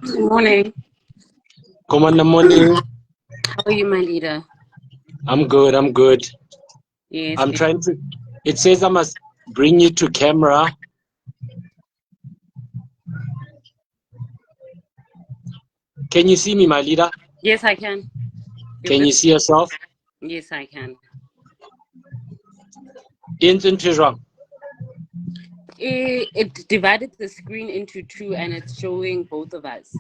Good morning. Come on, the morning. How are you, my leader? I'm good. I'm good. Yes. I'm trying to. It says I must bring you to camera. Can you see me, my leader? Yes, I can. Can you see yourself? Yes, I can. It divided the screen into two, and it's showing both of us.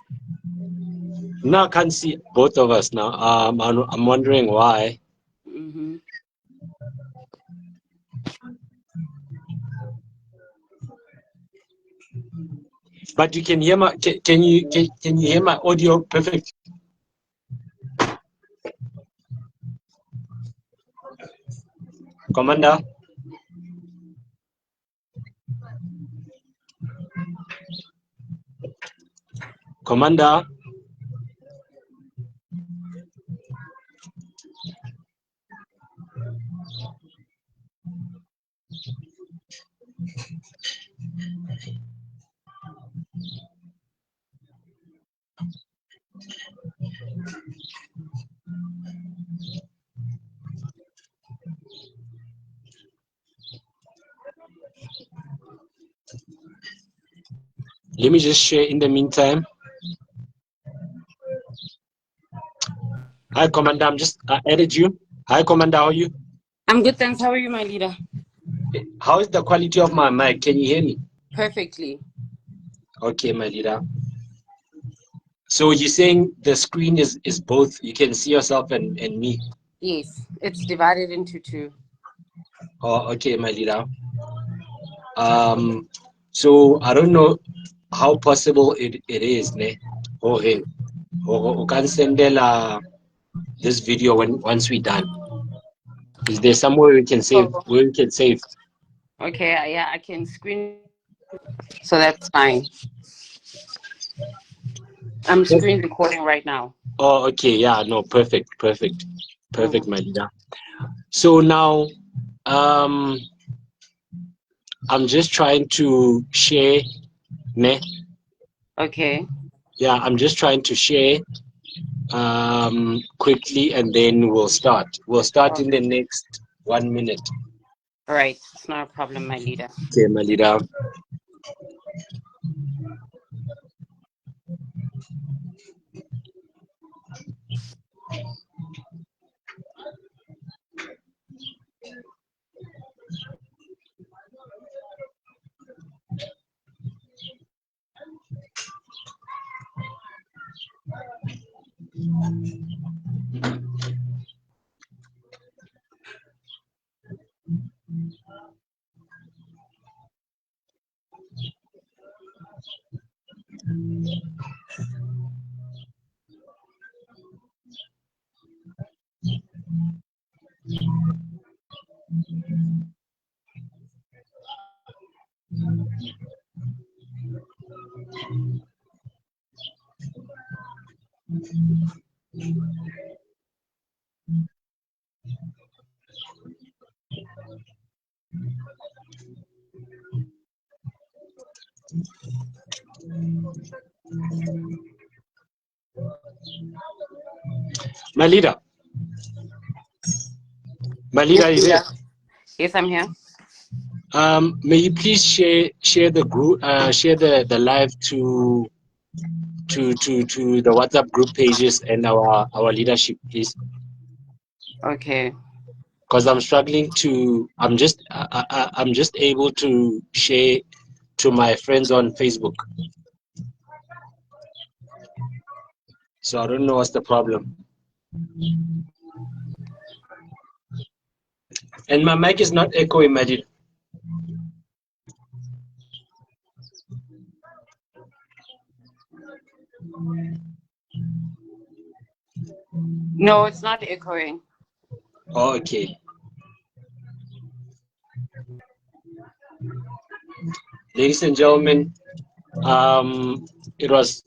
Now I can't see both of us now. I'm wondering why. Mm-hmm. But you can hear my. Can you hear my audio perfect? Commander. Commander. Let me just share in the meantime. Hi, Commander. I'm just added you. Hi, Commander. How are you? I'm good, thanks. How are you, my leader? How is the quality of my mic? Can you hear me? Perfectly. Okay, my leader. So you're saying the screen is both. You can see yourself and me. Yes, it's divided into two. Oh, okay, my leader. So I don't know how possible it is, ne? Okay. You can send this video once we're done. Is there somewhere we can save? Oh. Where we can save? Okay, yeah, I can screen, so that's fine. I'm screen recording right now. Oh, okay, yeah, no, perfect, my leader. So now, I'm just trying to share, ne? Okay. Yeah, I'm just trying to share quickly, and then we'll start. We'll start in the next 1 minute. All right. It's not a problem, my leader. Okay, my leader. My leader. My leader, Yes, is leader. it? Yes, I'm here. May you please share the group, share the live to the WhatsApp group pages and our leadership, please. Okay. Because I'm struggling to. I'm just able to share to my friends on Facebook. So I don't know what's the problem. And my mic is not echoing, Majid. No, it's not echoing. Oh, okay. Ladies and gentlemen, it was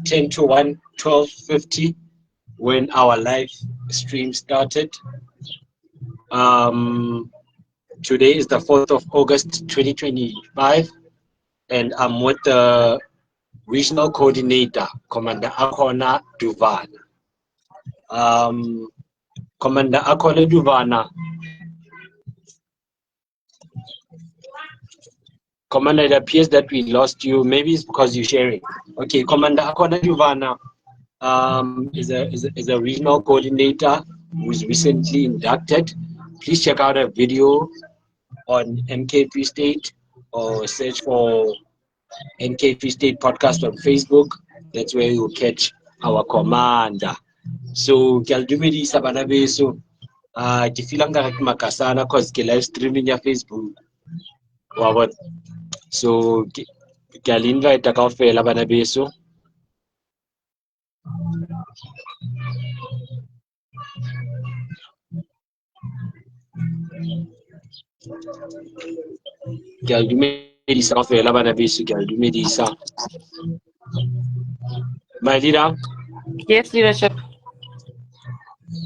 10 to 1, 12:50 when our live stream started. Today is the 4th of August 2025, and I'm with the regional coordinator, Commander Akhona Dovana. Commander Akhona Dovana. Commander, it appears that we lost you. Maybe it's because you're sharing. Okay, Commander Akhona Dovana is a regional coordinator who's recently inducted. Please check out a video on MK Freestate or search for NK Freestate podcast on Facebook. That's where you'll catch our commander. So kialdumedisa bana beso. Ke feel nga ke makasana cause ke live streaming ya Facebook. Wa so ke a le invite kaofela bana beso. Ke a dumedisa kaofela bana beso, ke a dumedisa. My leader, Yes, leadership.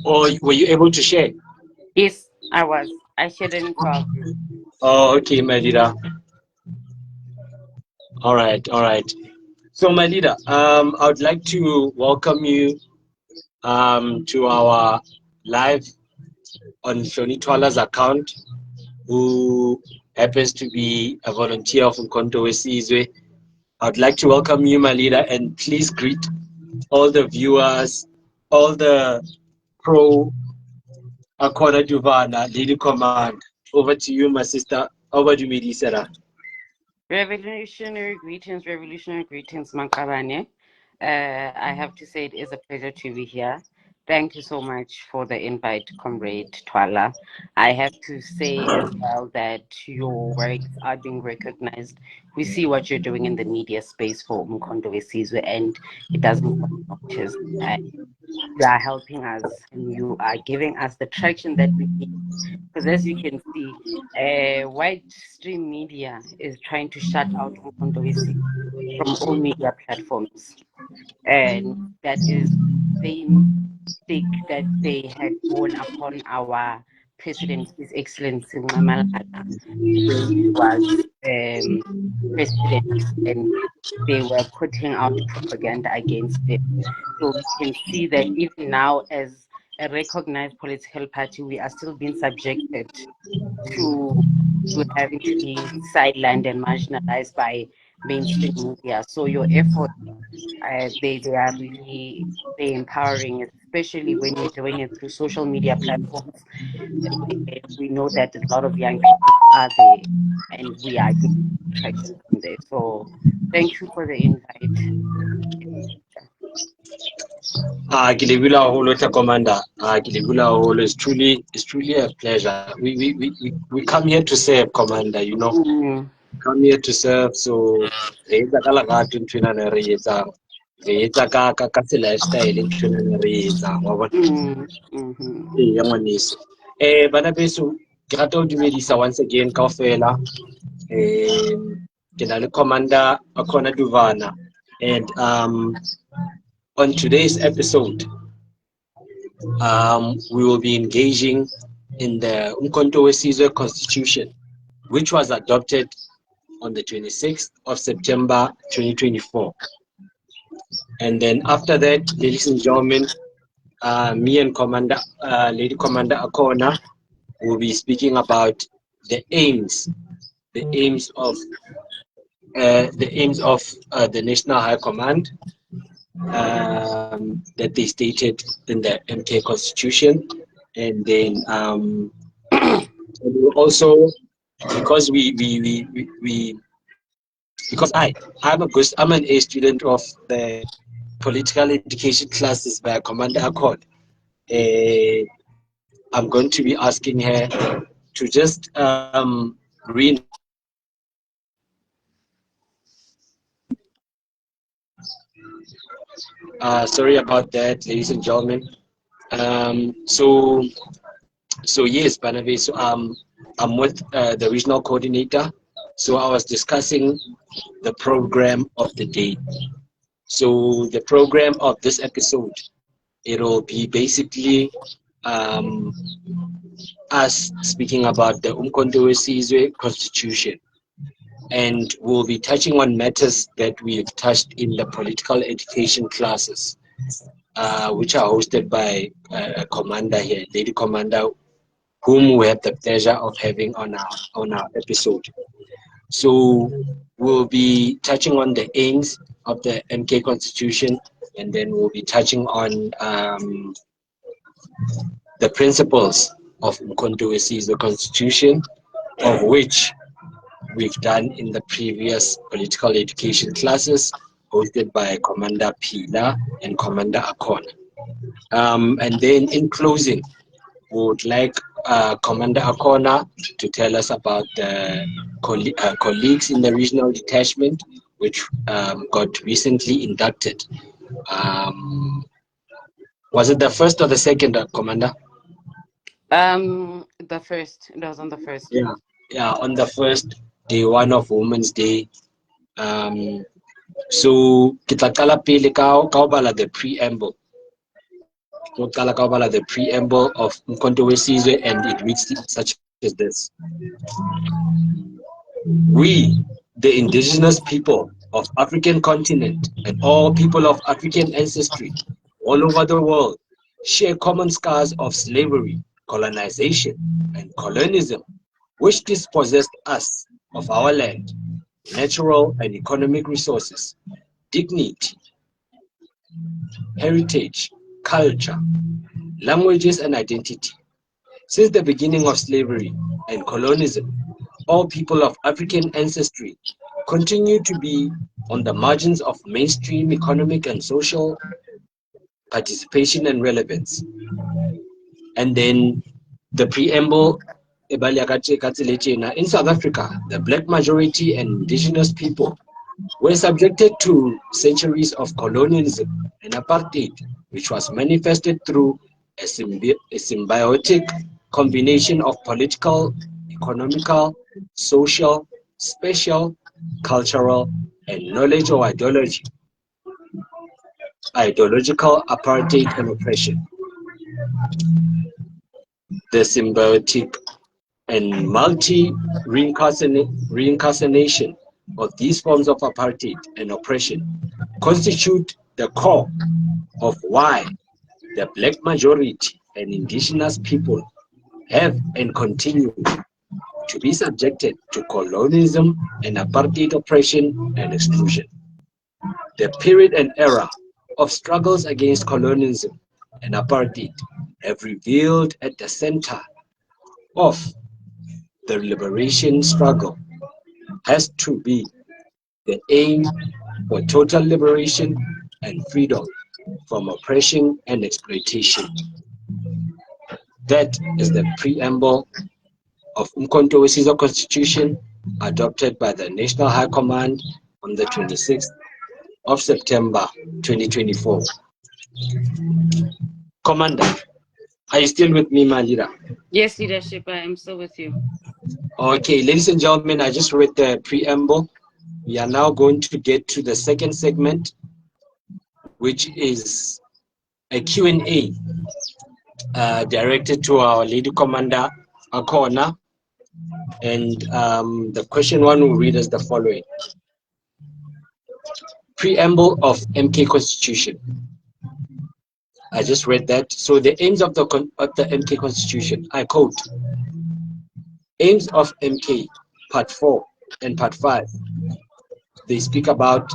or were you able to share? Yes, I was. I shared it into our group. Oh, okay, my leader. All right, all right. So, my leader, I would like to welcome you to our live on Hloni Twala's account, who happens to be a volunteer of uMkhonto weSizwe. I'd like to welcome you, my leader, and please greet all the viewers, all the pro Akhona Dovana, Lady Command. Over to you, my sister. Over to me, Sarah. Revolutionary greetings, Mankabane. I have to say it is a pleasure to be here. Thank you so much for the invite, Comrade Twala. I have to say as well that your works are being recognized. We see what you're doing in the media space for uMkhonto weSizwe, and it doesn't go unnoticed. You are helping us, and you are giving us the traction that we need. Because as you can see, white stream media is trying to shut out uMkhonto weSizwe from all media platforms. And that is the same stake that they had borne upon our President, His Excellency Malala, when he was president, and they were putting out propaganda against them. So we can see that even now, as a recognized political party, we are still being subjected to having to be sidelined and marginalized by mainstream media. So your efforts, they are really very empowering, especially when you're doing it through social media platforms. We know that a lot of young people are there, and we are getting traction from there. So thank you for the invite. Kilebula holo Commander. Kilebula holo is truly a pleasure. We come here to serve, Commander. You know, come here to serve. So re etsa ka lerato nthwena ne re etsang. Re etsa ka lifestyle nthwena ne re etsang. Wa bona? Eya ngwaneso. Bana beso ke rata ho dumedisa once again kaofela. Ke na le Commander Akhona Dovana, and on today's episode, we will be engaging in the uMkhonto weSizwe Constitution, which was adopted on the 26th of September 2024. And then after that, ladies and gentlemen, me and Lady Commander Akhona will be speaking about the aims of the National High Command that they stated in the MK Constitution. And then also, because I'm an A student of the political education classes by Commander Akhona. I'm going to be asking her to just read. Sorry about that, ladies and gentlemen. So yes, Banabe. So I'm with the regional coordinator. So I was discussing the program of the day. So the program of this episode, it'll be basically us speaking about the uMkhonto weSizwe Constitution, and we'll be touching on matters that we've touched in the political education classes, which are hosted by a commander here, Lady Commander, whom we have the pleasure of having on our episode. So we'll be touching on the aims of the MK Constitution, and then we'll be touching on the principles of uMkhonto weSizwe Constitution, of which we've done in the previous political education classes hosted by Commander Pila and Commander Akhona. And then in closing, we would like Commander Akhona to tell us about the colleagues in the regional detachment, which got recently inducted. Was it the first or the second, Commander? The first. It was on the first. Yeah, on the first day one of Women's Day. So kita qala pele ka bala the preamble. The preamble of uMkhonto weSizwe, and it reads such as this: We, the indigenous people of African continent and all people of African ancestry all over the world, share common scars of slavery, colonization, and colonism, which dispossessed us of our land, natural and economic resources, dignity, heritage, culture, languages, and identity. Since the beginning of slavery and colonialism, all people of African ancestry continue to be on the margins of mainstream economic and social participation and relevance. And then the preamble, in South Africa, the black majority and indigenous people were subjected to centuries of colonialism and apartheid, which was manifested through a symbiotic combination of political, economical, social, spatial, cultural, and knowledge or ideological apartheid and oppression. the symbiotic and reincarnation of these forms of apartheid and oppression constitute the core of why the black majority and indigenous people have and continue to be subjected to colonialism and apartheid oppression and exclusion. The period and era of struggles against colonialism and apartheid have revealed at the center of the liberation struggle has to be the aim for total liberation and freedom from oppression and exploitation. That is the preamble of uMkhonto weSizwe Constitution adopted by the National High Command on the 26th of September 2024. Commander, are you still with me, my leader? Yes, leadership, I am still with you. Okay, ladies and gentlemen, I just read the preamble. We are now going to get to the second segment, which is a Q&A directed to our Lady Commander, Akhona. And the question one will read as the following. Preamble of MK Constitution. I just read that. So the aims of the MK Constitution, I quote, aims of MK, part 4 and part 5. They speak about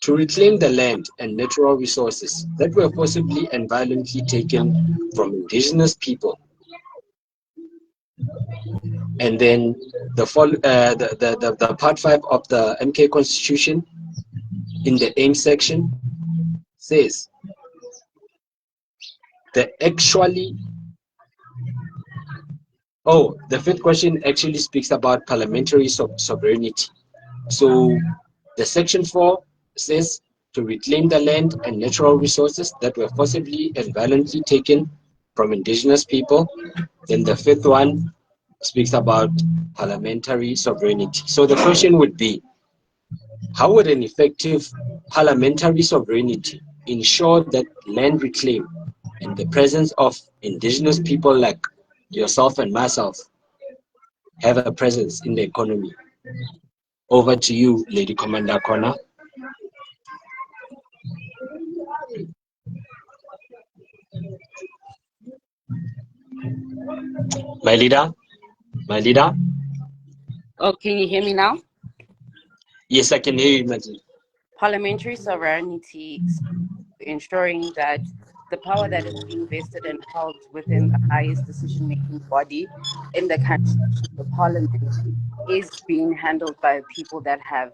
to reclaim the land and natural resources that were forcibly and violently taken from indigenous people. And then the part 5 of the MK Constitution in the aim section says the fifth question actually speaks about parliamentary sovereignty. So the section 4 says to reclaim the land and natural resources that were forcibly and violently taken from indigenous people. Then the fifth one speaks about parliamentary sovereignty. So the question would be, how would an effective parliamentary sovereignty ensure that land reclaim and the presence of indigenous people like yourself and myself have a presence in the economy? Over to you, Lady Commander Akhona. My leader? Oh, can you hear me now? Yes, I can hear you, my leader. Parliamentary sovereignty, ensuring that the power that is being vested and held within the highest decision-making body in the country, the parliament, is being handled by people that have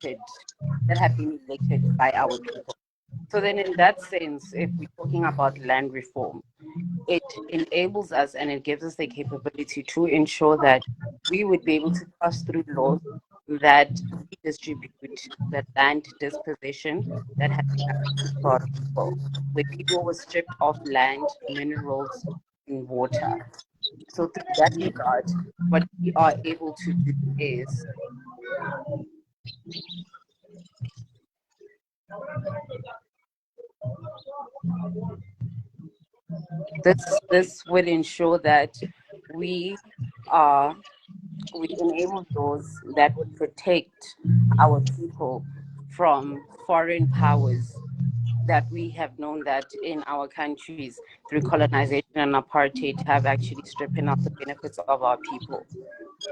been elected by our people. So then in that sense, if we're talking about land reform, it enables us and it gives us the capability to ensure that we would be able to pass through laws that redistribute the land dispossession that has been happening for our people, where people were stripped of land, minerals, and water. So through that regard, what we are able to do is this will ensure that we enable laws that would protect our people from foreign powers that we have known that in our countries through colonization and apartheid have actually stripping out the benefits of our people.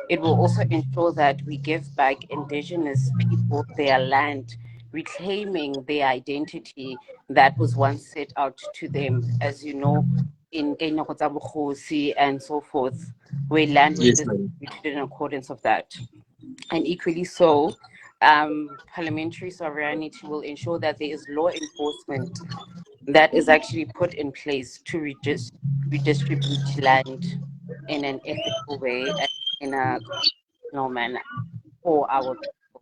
It will also ensure that we give back indigenous people their land, reclaiming their identity that was once set out to them, as you know, in Kenya and so forth, where land was distributed in accordance of that. And equally so, parliamentary sovereignty will ensure that there is law enforcement that is actually put in place to redistribute land in an ethical way and in a constitutional manner for our people.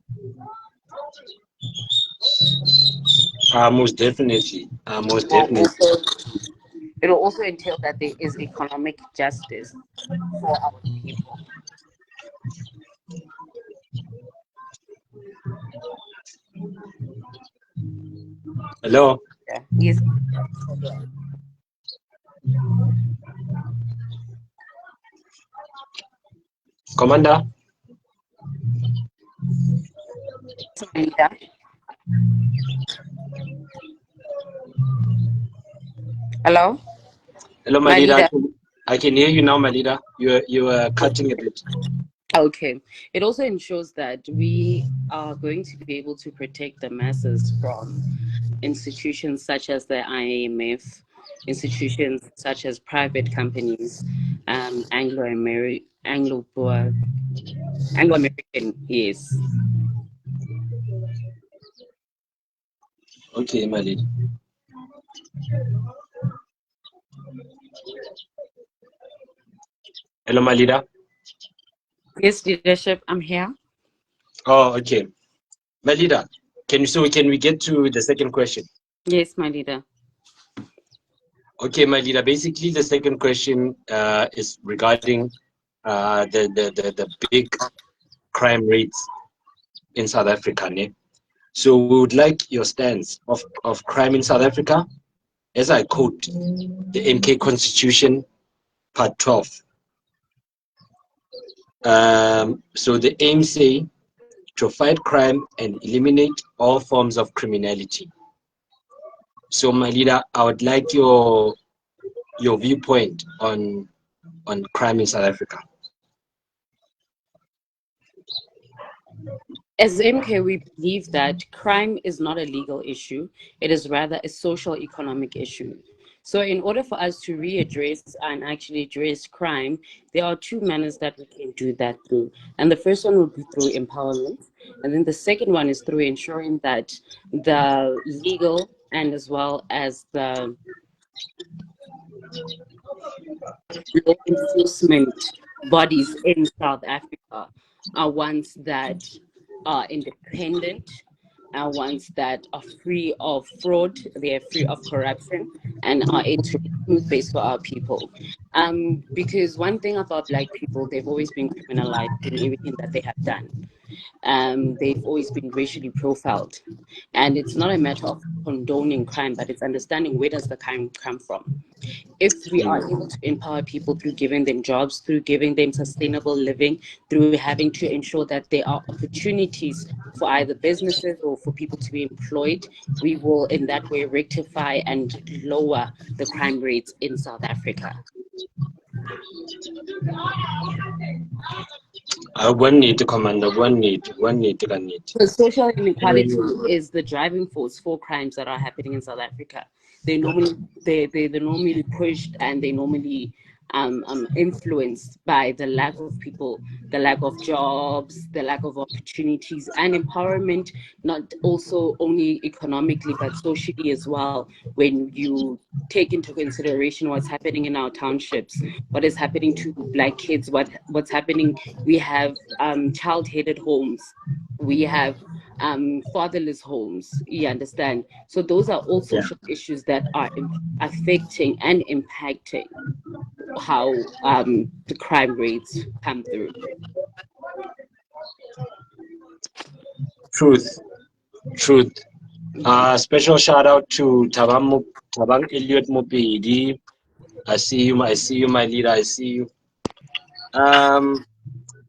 Most definitely. It will also entail that there is economic justice for our people. Hello? Yeah. Yes. Commander? Hello? Hello, My Malida. leader. I can hear you now, Malida. You are cutting a bit. Okay. It also ensures that we are going to be able to protect the masses from institutions such as the IMF, institutions such as private companies, Anglo-American, yes. Okay, Malida. Hello, Malida. Yes, leadership, I'm here. Oh, okay. Malida, can we get to the second question? Yes, my leader. Okay, Malida. Basically, the second question is regarding the big crime rates in South Africa. Ne? So we would like your stance of crime in South Africa, as I quote the MK Constitution, Part 12. So the aim say to fight crime and eliminate all forms of criminality. So, my leader, I would like your viewpoint on crime in South Africa. As MK, we believe that crime is not a legal issue. It is rather a social economic issue. So in order for us to readdress and actually address crime, there are two manners that we can do that through. And the first one would be through empowerment. And then the second one is through ensuring that the legal and as well as the law enforcement bodies in South Africa are ones that are independent, are ones that are free of fraud, they are free of corruption, and are able to smooth face for our people. Because one thing about Black people, they've always been criminalized in everything that they have done. They've always been racially profiled. And it's not a matter of condoning crime, but it's understanding where does the crime come from. If we are able to empower people through giving them jobs, through giving them sustainable living, through having to ensure that there are opportunities for either businesses or for people to be employed, we will in that way rectify and lower the crime rates in South Africa. One need, Commander, one need. So social inequality is the driving force for crimes that are happening in South Africa. They're normally pushed and they normally influenced by the lack of people, the lack of jobs, the lack of opportunities and empowerment, not also only economically but socially as well. When you take into consideration what's happening in our townships, what is happening to Black kids, what's happening, we have child-headed homes, we have fatherless homes, you understand? So those are all social issues that are affecting and impacting how the crime rates come through. Truth. Special shout out to Tabang Elliot Mopedi. I see you, my leader. I see you.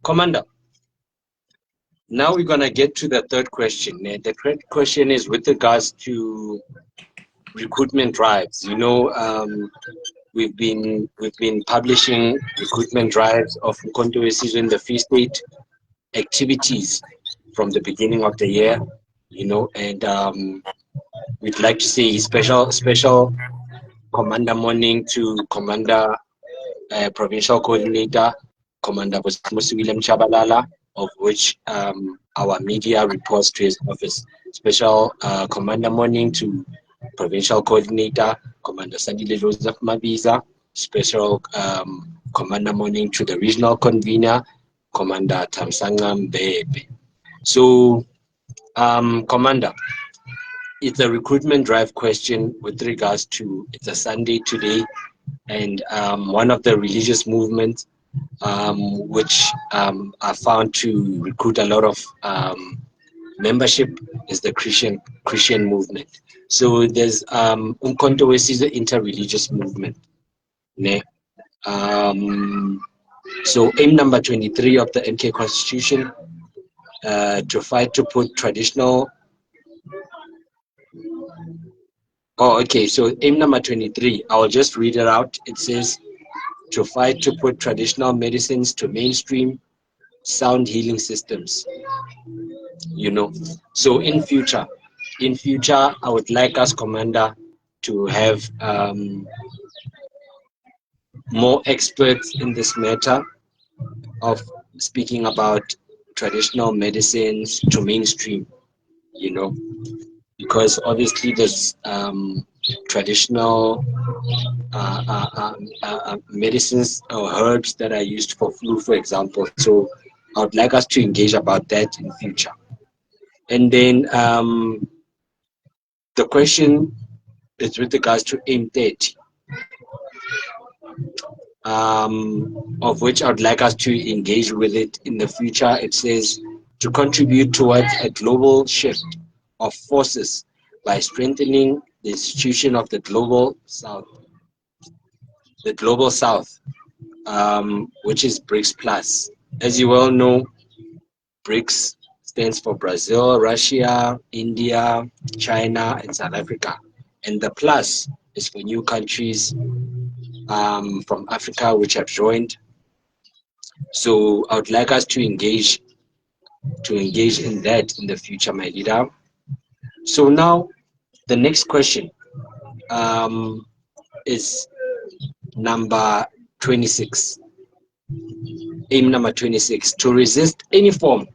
Commander, now we're gonna get to the third question. The third question is with regards to recruitment drives. You know, we've been publishing recruitment drives of uMkhonto weSizwe in the Freestate activities from the beginning of the year. You know, and we'd like to say special Commander Morning to Commander Provincial Coordinator Commander William Chabalala, of which our media reports to his office. Special Commander Morning to Provincial Coordinator Commander Sandile Joseph Mabiza. Special Commander Morning to the Regional Convener Commander Tamsanga Mbebe. So, Commander, it's a recruitment drive question with regards to, it's a Sunday today, and one of the religious movements which are found to recruit a lot of membership is the Christian movement. So there's uMkhonto weSizwe interreligious movement. Ne? So aim number 23 of the MK Constitution, to fight to put traditional. Oh, okay. So aim number 23, I will just read it out. It says to fight to put traditional medicines to mainstream sound healing systems. You know, so in future, I would like us, Commander, to have more experts in this matter of speaking about traditional medicines to mainstream, you know, because obviously there's traditional medicines or herbs that are used for flu, for example. So I would like us to engage about that in future. And then the question is with regards to aim 30, of which I would like us to engage with it in the future. It says to contribute towards a global shift of forces by strengthening the institution of the global south, which is BRICS Plus. As you well know, BRICS stands for Brazil, Russia, India, China, and South Africa. And the plus is for new countries from Africa which have joined. So I would like us to engage in that in the future, my leader. So now the next question is number 26. Aim number 26, to resist any form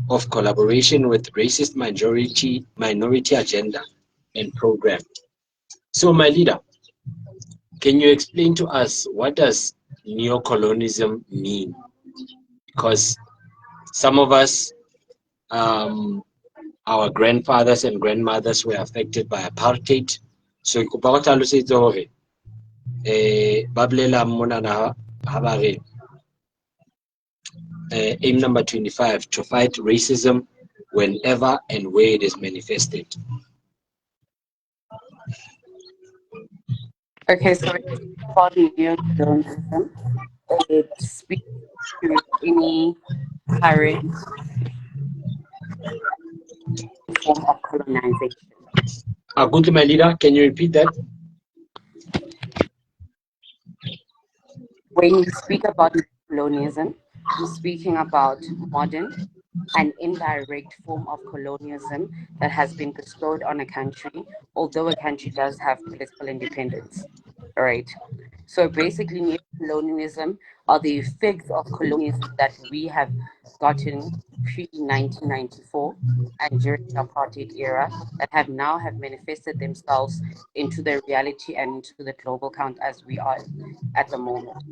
of collaboration with racist minority agenda and program. So my leader, can you explain to us what does neocolonialism mean? Because some of us, our grandfathers and grandmothers were affected by apartheid. So aim number 25, to fight racism whenever and where it is manifested. Okay, so about neocolonialism, it speaks to any current form of colonization. Good, my leader, can you repeat that? When you speak about colonialism, you're speaking about modern and indirect form of colonialism that has been bestowed on a country, although a country does have political independence. All right. So basically, neo-colonialism are the effects of colonialism that we have gotten pre-1994 and during the apartheid era that have manifested themselves into the reality and into the global count as we are at the moment.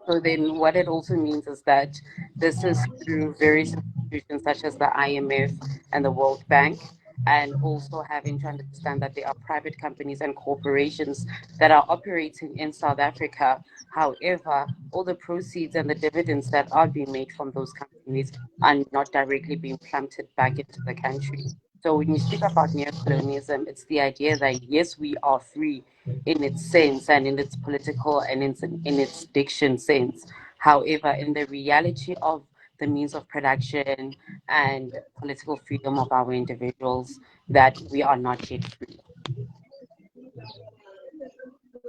So then what it also means is that this is through various institutions such as the IMF and the World Bank, and also having to understand that there are private companies and corporations that are operating in South Africa. However, all the proceeds and the dividends that are being made from those companies are not directly being planted back into the country. So when you speak about neocolonialism, it's the idea that yes, we are free in its sense and in its political and in its diction sense. However, in the reality of the means of production and political freedom of our individuals, that we are not yet free.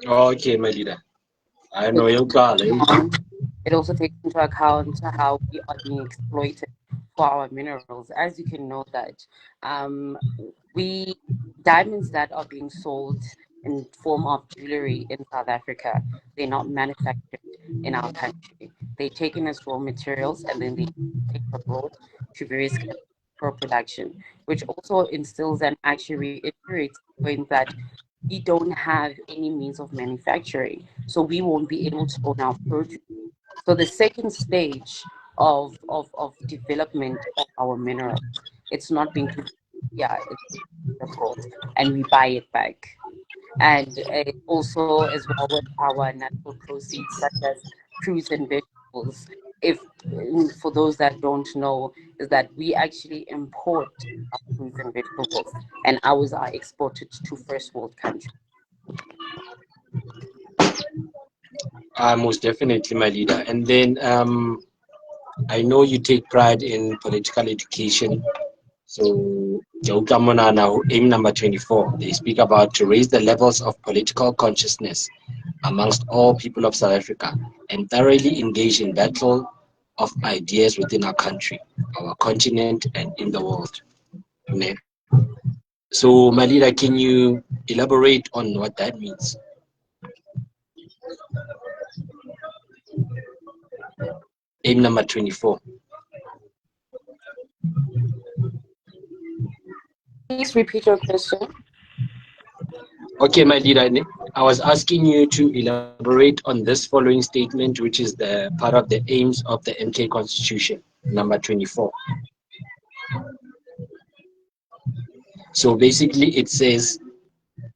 Okay, my leader. I know It you got it. it also takes into account how we are being exploited for our minerals. As you can know that um, we diamonds that are being sold in form of jewelry in South Africa, they're not manufactured in our country. They're taken as raw materials and then they take abroad to various countries for production, which also instills and actually reiterates the point that we don't have any means of manufacturing, so we won't be able to own our produce. So the second stage of development of our minerals, it's not being produced, yeah, it's abroad, and we buy it back. And also as well with our natural proceeds such as fruits and vegetables. If for those that don't know, is that we actually import our fruits and vegetables, and ours are exported to first world countries. Most definitely, my leader. And then I know you take pride in political education. So, now aim number 24, they speak about to raise the levels of political consciousness amongst all people of South Africa and thoroughly engage in battle of ideas within our country, our continent, and in the world. Ne? So, Malida, can you elaborate on what that means? Aim number 24. Please repeat your question. Okay, my leader, I was asking you to elaborate on this following statement, which is the part of the aims of the MK Constitution, number 24. So basically, it says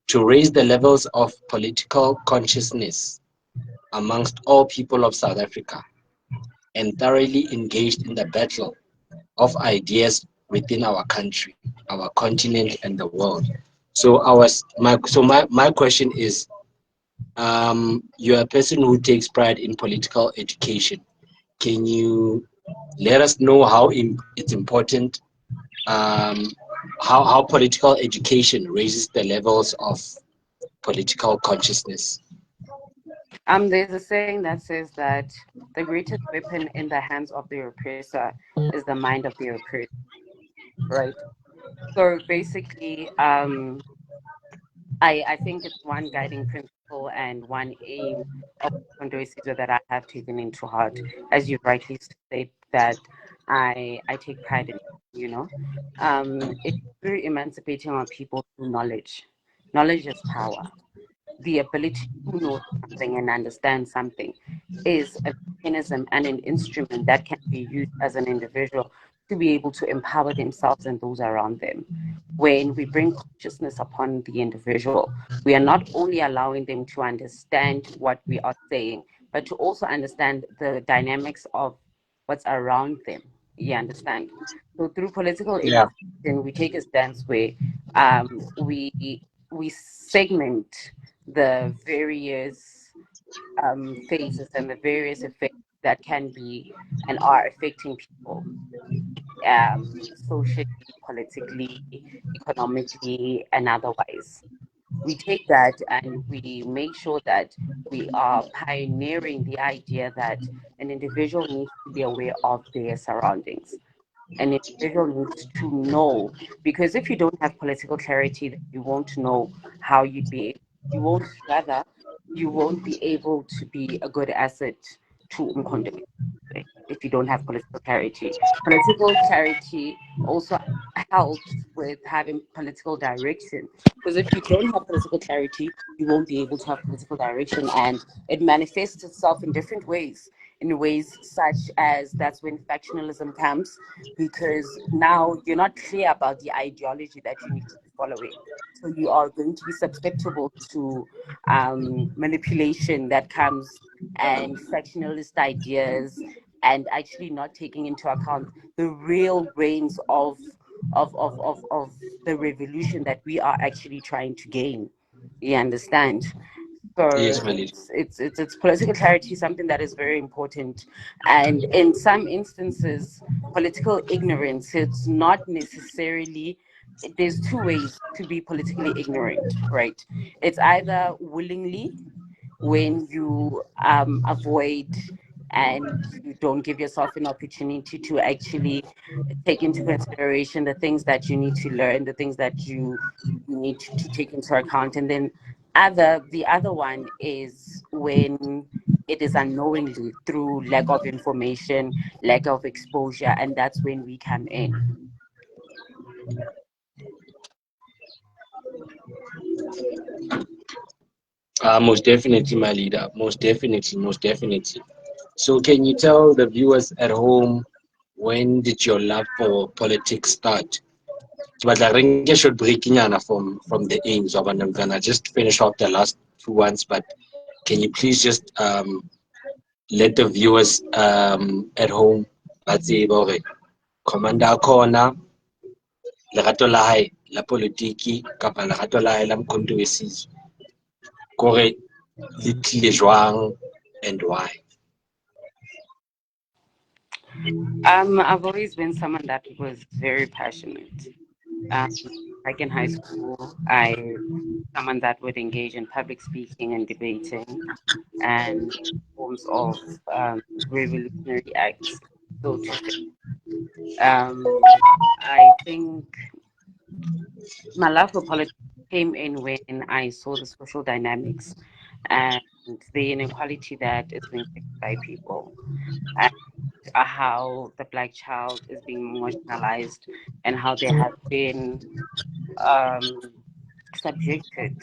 to raise the levels of political consciousness amongst all people of South Africa and thoroughly engaged in the battle of ideas within our country, our continent, and the world. So my question is, you're a person who takes pride in political education. Can you let us know how it's important, how political education raises the levels of political consciousness? There's a saying that says that the greatest weapon in the hands of the oppressor is the mind of the oppressed, right? So basically, I think it's one guiding principle and one aim of weSizwe that I have taken into heart, as you rightly state that I take pride in, you know. It's very emancipating on people through knowledge. Knowledge is power. The ability to know something and understand something is a mechanism and an instrument that can be used as an individual to be able to empower themselves and those around them. When we bring consciousness upon the individual, we are not only allowing them to understand what we are saying, but to also understand the dynamics of what's around them. You understand? So through political Yeah. education, we take a stance where we segment the various phases and the various effects that can be and are affecting people, socially, politically, economically, and otherwise. We take that and we make sure that we are pioneering the idea that an individual needs to be aware of their surroundings. An individual needs to know, because if you don't have political clarity, then you won't know how you won't, rather, you won't be able to be a good asset to uMkhonto if you don't have political clarity. Political clarity also helps with having political direction, because if you don't have political clarity, you won't be able to have political direction, and it manifests itself in different ways. In ways such as that's when factionalism comes, because now you're not clear about the ideology that you need to be following. So you are going to be susceptible to manipulation that comes and factionalist ideas, and actually not taking into account the real reins of the revolution that we are actually trying to gain. You understand? So Yes, my leader. it's political clarity, something that is very important, and in some instances, political ignorance. It's not necessarily. There's two ways to be politically ignorant, right? It's either willingly, when you avoid and you don't give yourself an opportunity to actually take into consideration the things that you need to learn, the things that you need to take into account. And then the other one is when it is unknowingly, through lack of information, lack of exposure, and that's when we come in. Most definitely, my leader. Most definitely, most definitely. So, can you tell the viewers at home, when did your love for politics start? But I think I should breaking from the aims of, and I'm gonna just finish off the last two ones. But can you please just let the viewers at home, let's say, Commander Akhona, lerato la hae la politiki kapa lerato la hae la uMkhonto weSizwe, kore le tlile jwang, and why? I've always been someone that was very passionate. Um, like in high school, I someone that would engage in public speaking and debating and forms of revolutionary acts, so to say. I think my love for politics came in when I saw the social dynamics and the inequality that is being faced by people, and how the black child is being marginalized, and how they have been um, subjected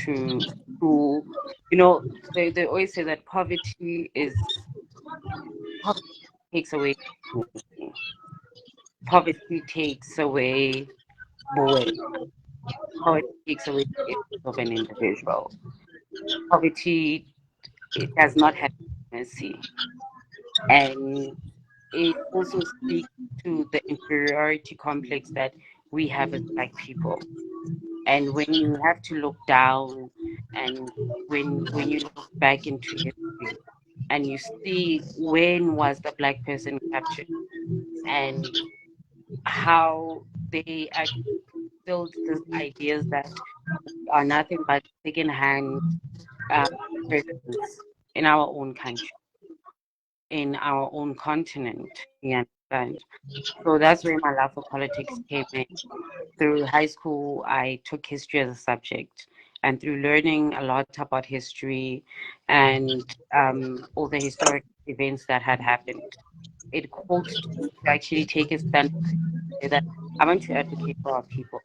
to, to they always say that poverty takes away dignity. Poverty takes away boy. Poverty takes away the essence of an individual. Poverty, it does not have mercy, and it also speaks to the inferiority complex that we have as black people. And when you have to look down, and when you look back into history, and you see when was the black person captured, and how they actually built these ideas that are nothing but second-hand uh, presence in our own country, in our own continent. You understand? So that's where my love for politics came in. Through high school, I took history as a subject, and through learning a lot about history and all the historic events that had happened, it called to me to actually take a stand and say that I want to advocate for our people.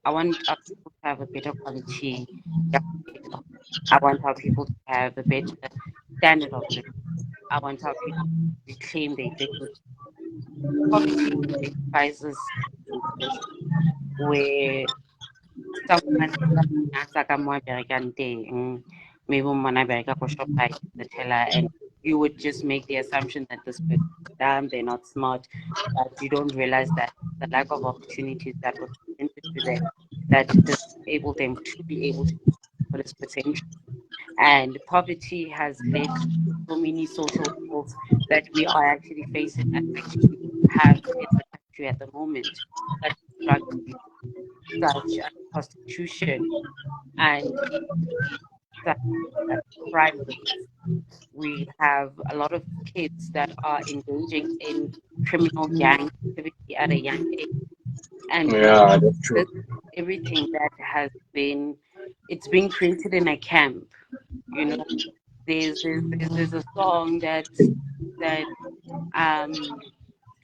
I want our people to have a better quality education. I want our people to have a better standard of living. I want our people to reclaim their dignity. Poverty sacrifices instances where someone nyatsa ka mo a berekang teng, maybe mona bereka ko Shoprite, the teller, and you would just make the assumption that this person is dumb, they're not smart, but you don't realize that the lack of opportunities that was presented to them that does enable them to be able to put its potential. And poverty has led to so many social ills that we are actually facing and actually have in the country at the moment, such as drug abuse, such as prostitution, and such as crime rates. We have a lot of kids that are engaging in criminal gang activity at a young age. And Yeah, that's true. this everything that has been, it's been created in a camp. You know, there's a song that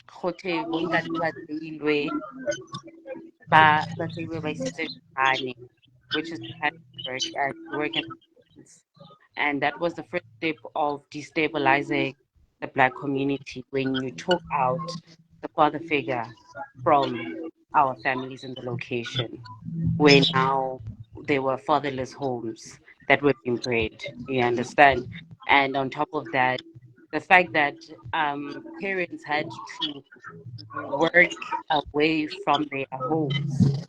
Khote Bontate ba tseilwe ba tseilwe ba isitswe Hloni, which is the kind of work in prisons. And that was the first step of destabilizing the black community, when you took out the father figure from our families in the location, where now there were fatherless homes that were being bred. You understand? And on top of that, the fact that parents had to work away from their homes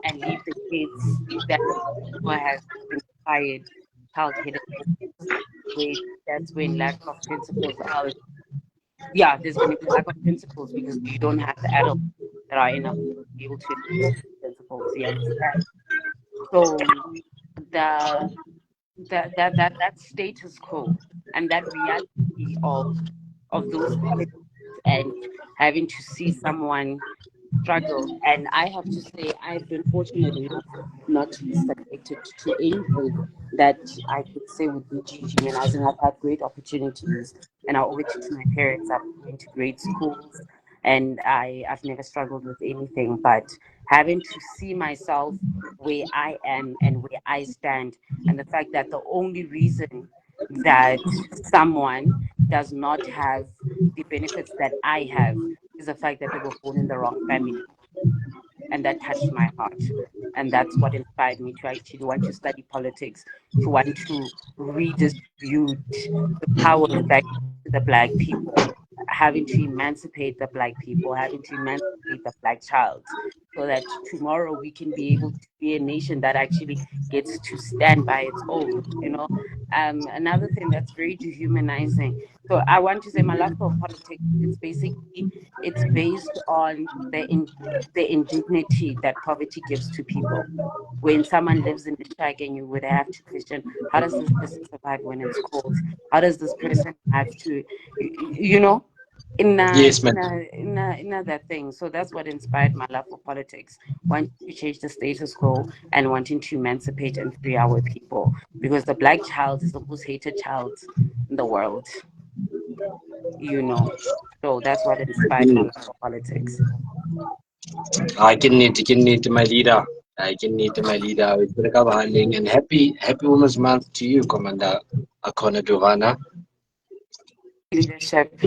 and leave the kids that has inspired child-headed homes, where that's when lack of principles are. Yeah, there's going to be lack of principles because you don't have the adults that are enough to be able to enforce principles. You understand? So the that status quo and that reality of those politics, and having to see someone struggle. And I have to say, I've been fortunate enough not to be subjected to anything that I could say would be dehumanizing. I've had great opportunities, and I owe it to my parents. I've been to great schools, and I've never struggled with anything. But having to see myself where I am and where I stand, and the fact that the only reason that someone does not have the benefits that I have is the fact that they were born in the wrong family. And that touched my heart. And that's what inspired me to actually want to study politics, to want to redistribute the power back to the black people, having to emancipate the black people, having to emancipate the black child. so that tomorrow we can be able to be a nation that actually gets to stand by its own, you know. Another thing that's very dehumanizing. So I want to say my love for politics, it's based on the indignity that poverty gives to people. When someone lives in the shack and you would have to question, how does this person survive when it's cold? How does this person have to, you know, Yes, man. in that thing. So that's what inspired my love for politics, wanting to change the status quo and wanting to emancipate and free our people. Because the black child is the most hated child in the world, you know. So that's what inspired my love for politics. I can need my leader. I can need my leader. And happy Women's Month to you, Commander Akhona Dovana. Leadership.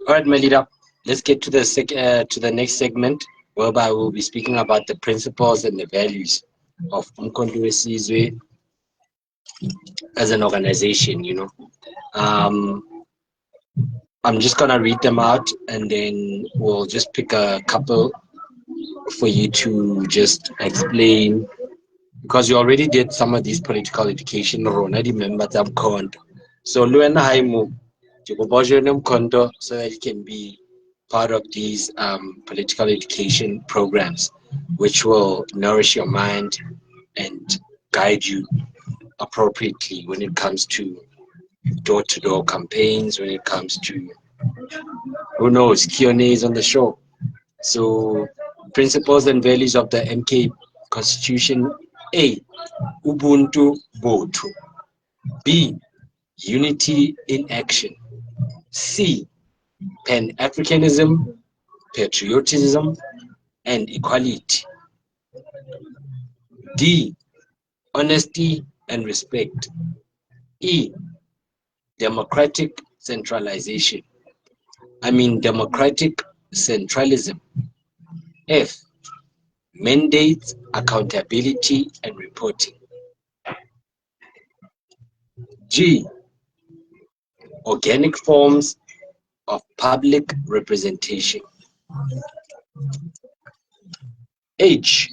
All right, my leader. Let's get to the next segment, whereby we'll be speaking about the principles and the values of uMkhonto weSizwe as an organization. You know, I'm just gonna read them out, and then we'll just pick a couple for you to just explain, because you already did some of these political education. Rona remember uMkhonto. So Luena Haimu, uMkhonto, so that you can be part of these political education programs, which will nourish your mind and guide you appropriately when it comes to door-to-door campaigns, when it comes to, who knows, Q&As on the show. So, principles and values of the MK Constitution: A, Ubuntu Botho; B, unity in action; C, Pan-Africanism, patriotism, and equality; D, honesty and respect; E, democratic centralization. Democratic centralism; F, mandates, accountability, and reporting; G, organic forms of public representation; H,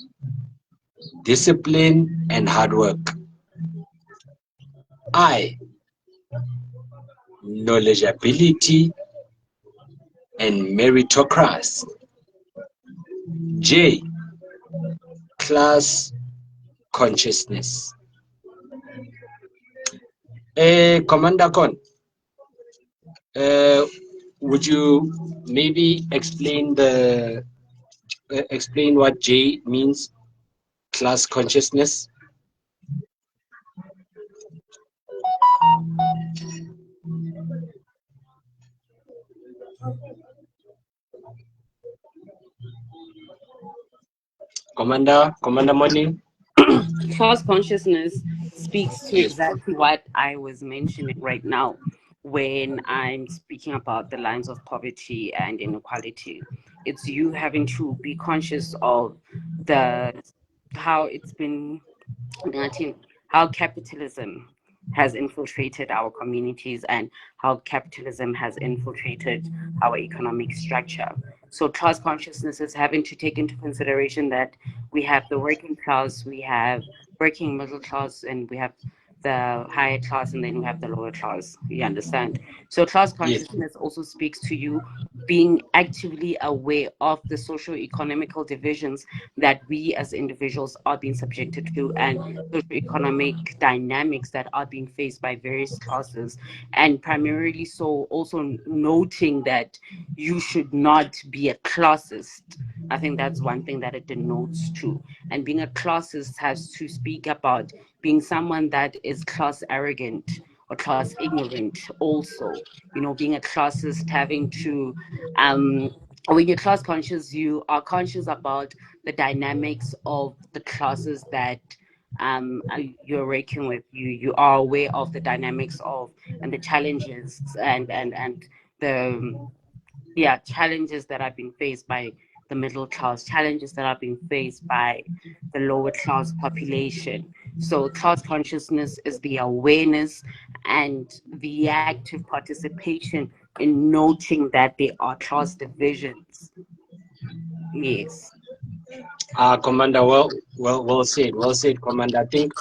discipline and hard work; I, knowledgeability and meritocracy; J, class consciousness. Commander Con, would you maybe explain what J means, class consciousness? Commander Morning. Class consciousness speaks to Yes. exactly what I was mentioning right now when I'm speaking about the lines of poverty and inequality. It's you having to be conscious of the how it's been how capitalism has infiltrated our communities and how capitalism has infiltrated our economic structure. So class consciousness is having to take into consideration that we have the working class, we have working middle class, and we have the higher class, and then we have the lower class. You understand? So class Yes. consciousness also speaks to you being actively aware of the socio-economical divisions that we as individuals are being subjected to, and socio-economic dynamics that are being faced by various classes, and primarily so also noting that you should not be a classist. I think that's one thing that it denotes too. And being a classist has to speak about being someone that is class arrogant or class ignorant also. Being a classist, having to when you're class conscious, you are conscious about the dynamics of the classes that you're working with. You are aware of the dynamics of and the challenges and the challenges that are being faced by the middle class, challenges that are being faced by the lower class population. So class consciousness is the awareness and the active participation in noting that there are class divisions Yes. Commander, well said, Commander. I think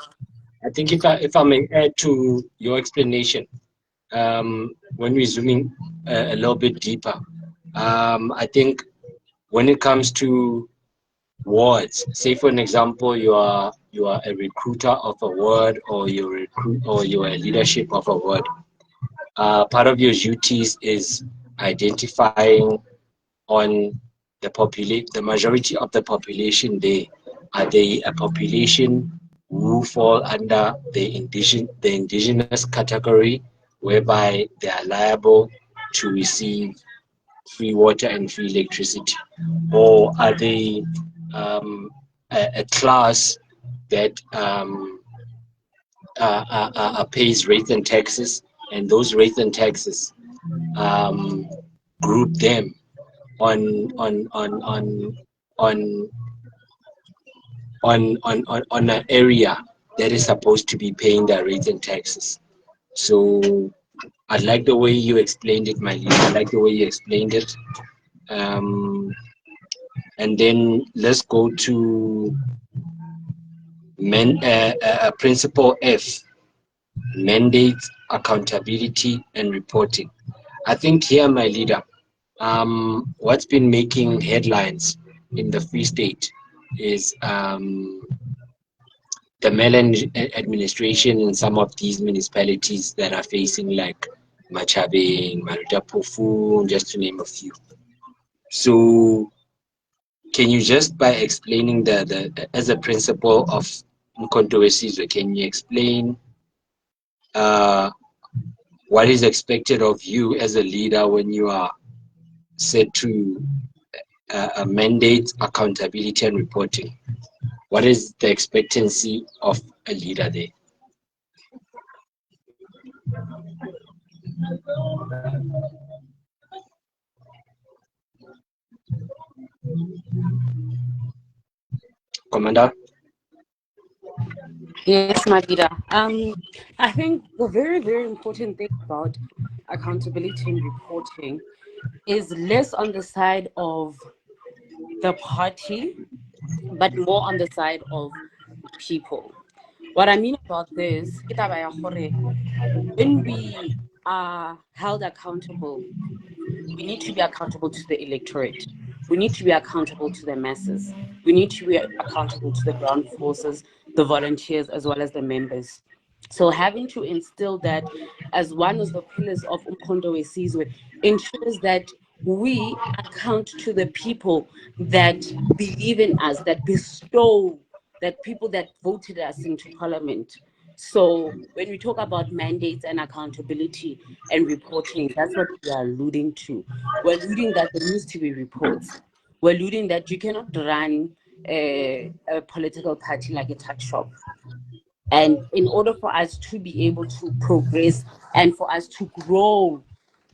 if I may add to your explanation, when we're zooming a little bit deeper, I think when it comes to words, say for an example, you are a recruiter of a word, or you're a leadership of a word. Part of your duties is identifying on the majority of the population there. Are they a population who fall under the indigenous category, whereby they are liable to receive free water and free electricity? Or are they a class that pays rates and taxes, and those rates and taxes group them on on on an area that is supposed to be paying their rates and taxes? So I like the way you explained it, my leader. I like the way you explained it. And then let's go to principle F: mandates, accountability, and reporting. I think here, my leader, what's been making headlines in the Free State is the maladministration in some of these municipalities that are facing, like Machabeng, Maritapofu, just to name a few. So can you, just by explaining as a principle of uMkhonto weSizwe, can you explain what is expected of you as a leader when you are set to mandate, accountability, and reporting? What is the expectancy of a leader there? Commander? Yes, my leader. I think the very, very important thing about accountability and reporting is less on the side of the party, but more on the side of people. What I mean about this, when we are held accountable, we need to be accountable to the electorate. We need to be accountable to the masses. We need to be accountable to the ground forces, the volunteers, as well as the members. So having to instill that as one of the pillars of uMkhonto weSizwe ensures that we account to the people that believe in us, that bestow, that people that voted us into parliament. So when we talk about mandates and accountability and reporting, that's what we are alluding to. We're alluding that there needs to be reports. We're alluding that you cannot run a political party like a tuck shop. And in order for us to be able to progress and for us to grow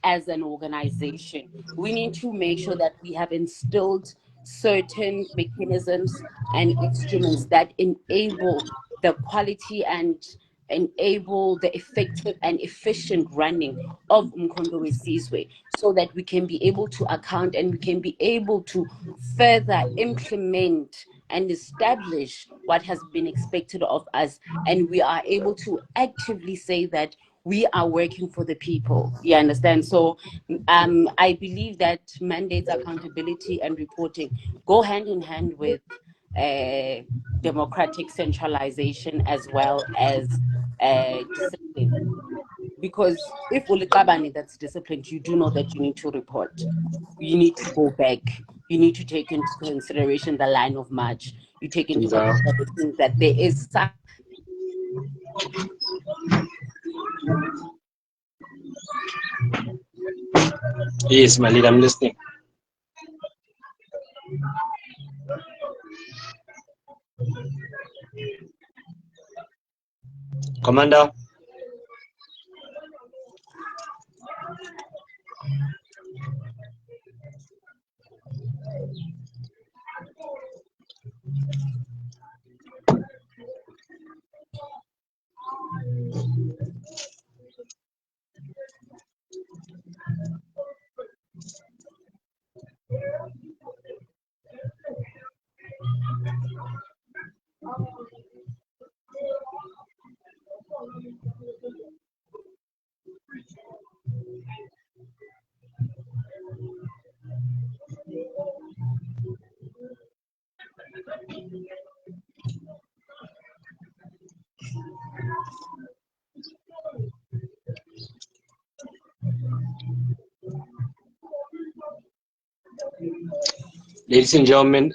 as an organization, we need to make sure that we have instilled certain mechanisms and instruments that enable the quality and enable the effective and efficient running of uMkhonto weSizwe, so that we can be able to account and we can be able to further implement and establish what has been expected of us, and we are able to actively say that we are working for the people. You understand? So I believe that mandates, accountability, and reporting go hand in hand with democratic centralization as well as discipline. Because if uliqabane that's disciplined, you do know that you need to report. You need to go back. You need to take into consideration the line of march. You take into consideration that there is some. Yes, my leader, I'm listening. Commander? Ladies and gentlemen,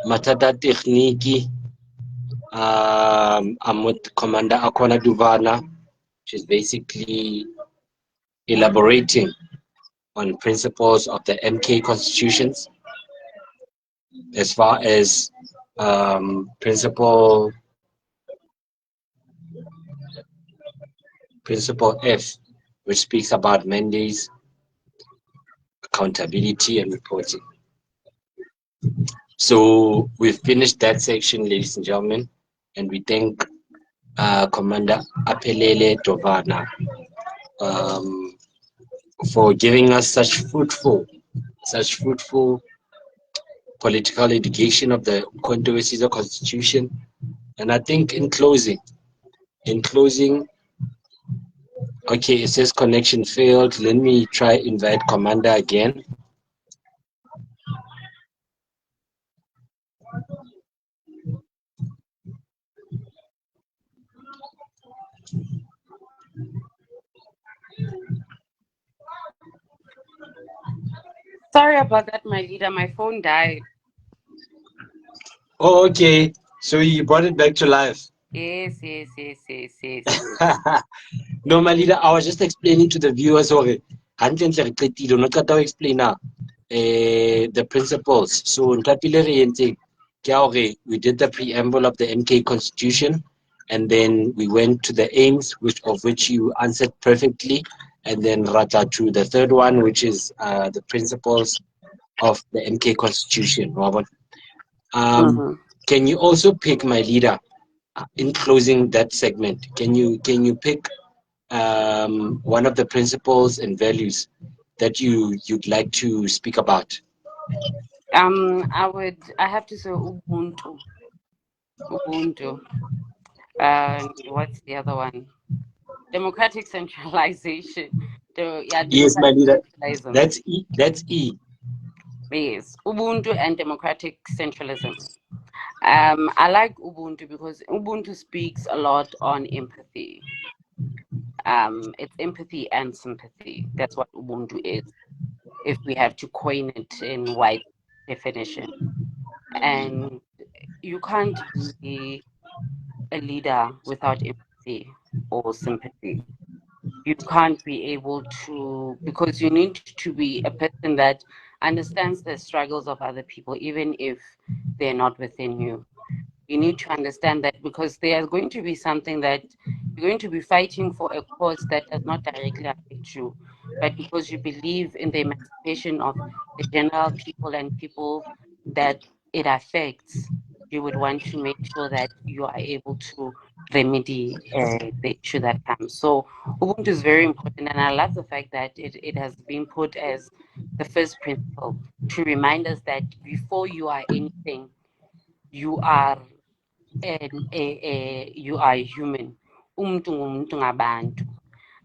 Matata Techniki, I'm with Commander Akhona Dovana. She's basically elaborating on principles of the MK constitutions as far as principle F, which speaks about mandates, accountability, and reporting. So we've finished that section, ladies and gentlemen, and we thank Commander Aphelele Dovana for giving us such fruitful political education of the uMkhonto weSizwe Constitution. And I think in closing, okay, it says connection failed. Let me try invite Commander again. Sorry about that, my leader. My phone died. Oh, okay. So you brought it back to life. Yes. No, my leader, I was just explaining to the viewers, okay, explain now the principles. So we did the preamble of the MK Constitution, and then we went to the aims, of which you answered perfectly, and then Rata to the third one, which is the principles of the MK Constitution. Robert, can you also pick, my leader, in closing that segment? Can you pick one of the principles and values that you'd like to speak about? I have to say Ubuntu. And what's the other one? Democratic centralization. Yes, my Democratic leader. centralism. That's E. That's E. Yes, Ubuntu and democratic centralism. I like Ubuntu because Ubuntu speaks a lot on empathy. It's empathy and sympathy. That's what Ubuntu is, if we have to coin it in wide definition. And you can't be a leader without empathy or sympathy. You can't be able to, because you need to be a person that understands the struggles of other people, even if they're not within you. You need to understand that because there's going to be something that you're going to be fighting for a cause that does not directly affect you, but because you believe in the emancipation of the general people and people that it affects, you would want to make sure that you are able to remedy the issue that comes. So Ubuntu is very important, and I love the fact that it has been put as the first principle to remind us that before you are anything, you are you are human. Umuntu ngumuntu ngabantu.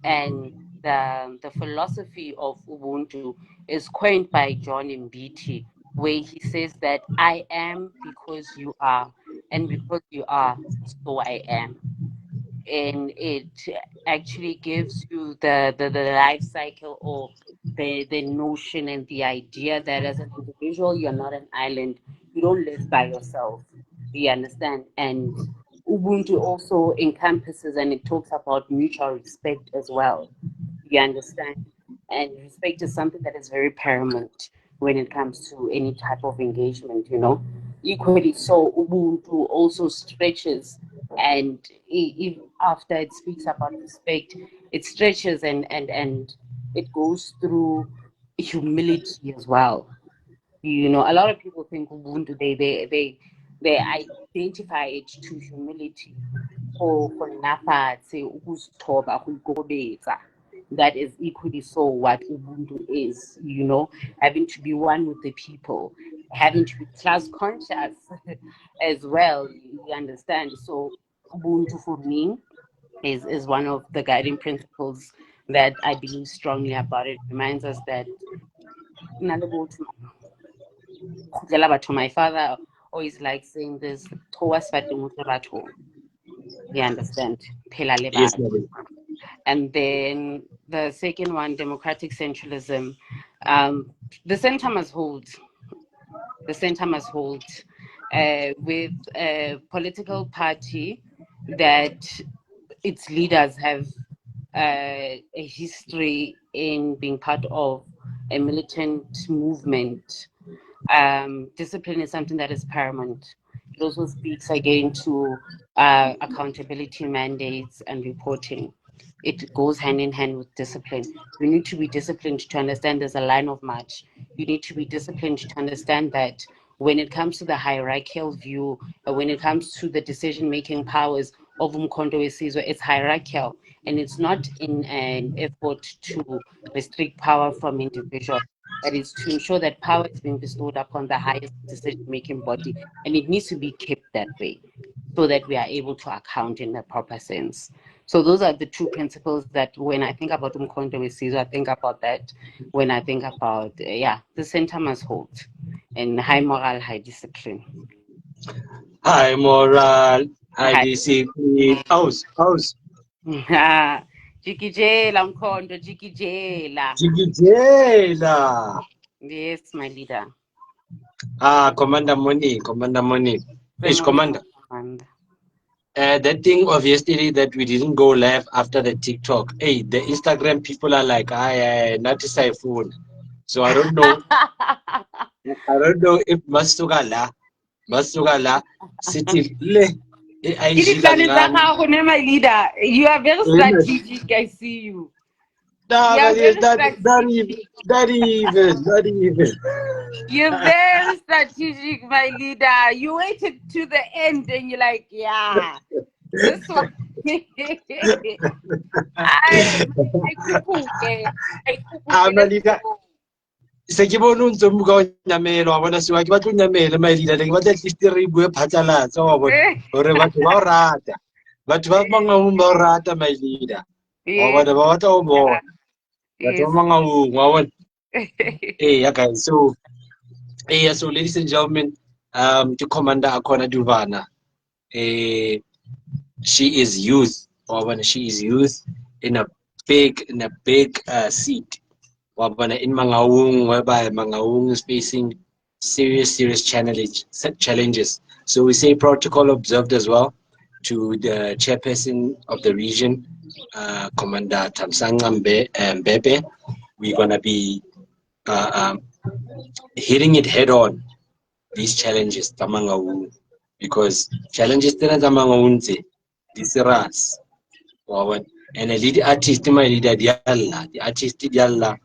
And the philosophy of Ubuntu is coined by John Mbiti, where he says that I am because you are, and because you are, so I am. And it actually gives you the life cycle, or the notion and the idea that as an individual, you're not an island. You don't live by yourself. You understand? And Ubuntu also encompasses and it talks about mutual respect as well. You understand? And respect is something that is very paramount when it comes to any type of engagement, you know. Equally so, Ubuntu also stretches, and after it speaks about respect, it stretches and it goes through humility as well. You know, a lot of people think Ubuntu, they identify it to humility. For Napa, say ukuzithoba, ukugobetsa. That is equally so what Ubuntu is, you know, having to be one with the people, having to be class conscious as well, you understand. So Ubuntu for me is one of the guiding principles that I believe strongly about. It reminds us that my father always likes saying this, you understand? Yes, my leader. And then the second one, democratic centralism. The center must hold. the center must hold with a political party that its leaders have a history in being part of a militant movement. Discipline is something that is paramount. It also speaks again to accountability mandates and reporting. It goes hand in hand with discipline. You need to be disciplined to understand there's a line of march. You need to be disciplined to understand that when it comes to the hierarchical view, when it comes to the decision-making powers of uMkhonto weSizwe, it's hierarchical, and it's not in an effort to restrict power from individuals, but it's to ensure that power is being bestowed upon the highest decision-making body, and it needs to be kept that way so that we are able to account in a proper sense. So those are the two principles that when I think about uMkhonto weSizwe, I think about that. When I think about, the center must hold, and high moral, high discipline. High moral, high discipline. Aus. Jikijela, uMkhonto, jikijela. Jigijela. Yes, my leader. Commander Moni. Yes, Commander. Commander. That thing of yesterday that we didn't go live after the TikTok. Hey, the Instagram people are like, not a phone. So I don't know. If Masugala, City, my leader. You are very strategic. I see you. No, not even. You're very strategic, my leader. You waited to the end and you're like, yeah, this one. My leader. Se ke bone o ntse mo ka nyamela wa bona se wa ke batla o nyamele my leader ke batla at least re bue phatlalatsa wa bona hore batho ba o rata batho ba mangaung ba o rata my leader wa bona ba batla o bona batho ba mangaung wa bona guys, so ladies and gentlemen, to Commander Akhona Dovana, she is youth in a big seat in Mangaung, whereby Mangaung is facing serious challenges. So we say protocol observed as well to the chairperson of the region, Commander Thamsanqa Mbebe. We're gonna be hitting it head on, these challenges Mangaung, because challenges Mangaung this ras and a lead artist my leader the artist dialla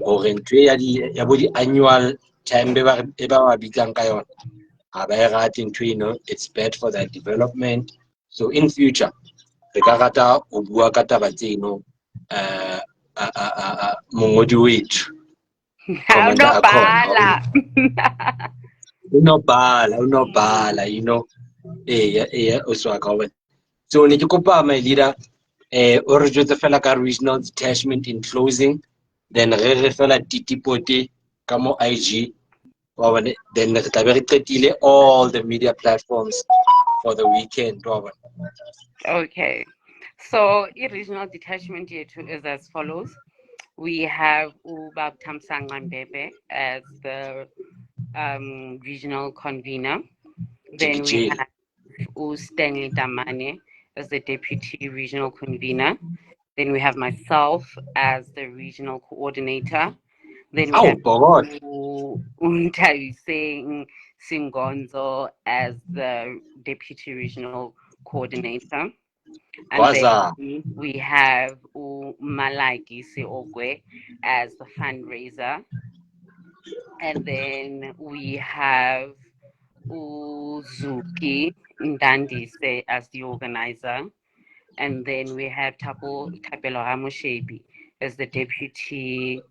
or ya body annual time it's bad for their development. So in future the karata ubua kata batino mongodi wetu Commander Akhona unobhala oswaka. So ne ke kopa my leader o re jwetse fela ka regional detachment in closing, then re fela titipote ka mo IG then re tla be re qetile all the media platforms for the weekend. Okay, so regional detachment here too is as follows. We have Ubab Thamsanqa Mbebe as the regional convener. Then we have Stanley Damane as the deputy regional convener. Then we have myself as the regional coordinator. Then we have Untayiseng Singonzo as the deputy regional coordinator. And then we have Malaki Seogwe as the fundraiser. And then we have Uzuki Ndandise as the organizer. And then we have Tapelo Ramoshebi as the deputy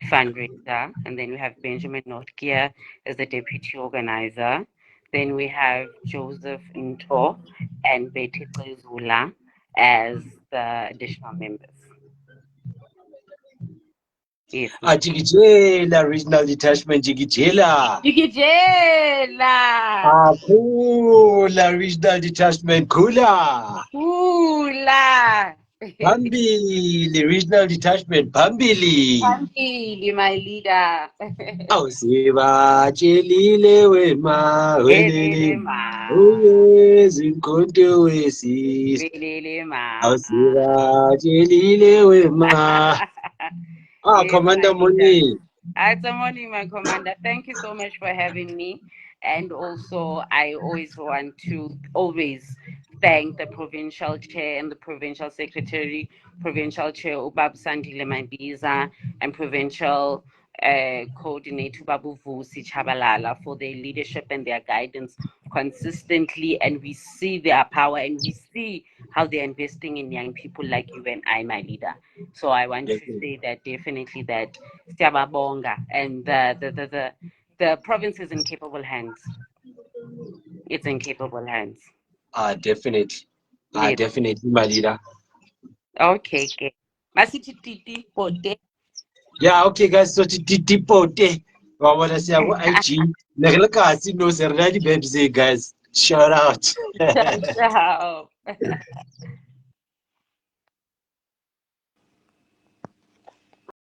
fundraiser. And then we have Benjamin Notkia as the deputy organizer. Then we have Joseph Nto and Betty Zula as the additional members. Yes. Jigijela regional detachment, Jigijela. Kula regional detachment, Kula. Phambili, regional detachment, phambili. Phambili, my leader. Awusibatshelile wema, Velele welele. ma. uMkhonto weSizwe. Velele ma. Awusibatshelile wema. Yes, my Commander leader. Moni. It's a morning, my commander. Thank you so much for having me. And also, I always want to thank the provincial chair and the provincial secretary, provincial chair Ubab Sandile Mandiza, and provincial coordinator Babu Vusi Chabalala for their leadership and their guidance consistently. And we see their power and we see how they're investing in young people like you and I, my leader. So I want to say that definitely that Siababonga and the province is in capable hands. It's in capable hands. Definitely. Yes. Definitely, my leader. Okay, okay. Masithi titi pote. Yeah, okay, guys. So, Titipote. What I say, IG. Neglekasi no serradi babes, guys. Shout out. Ciao.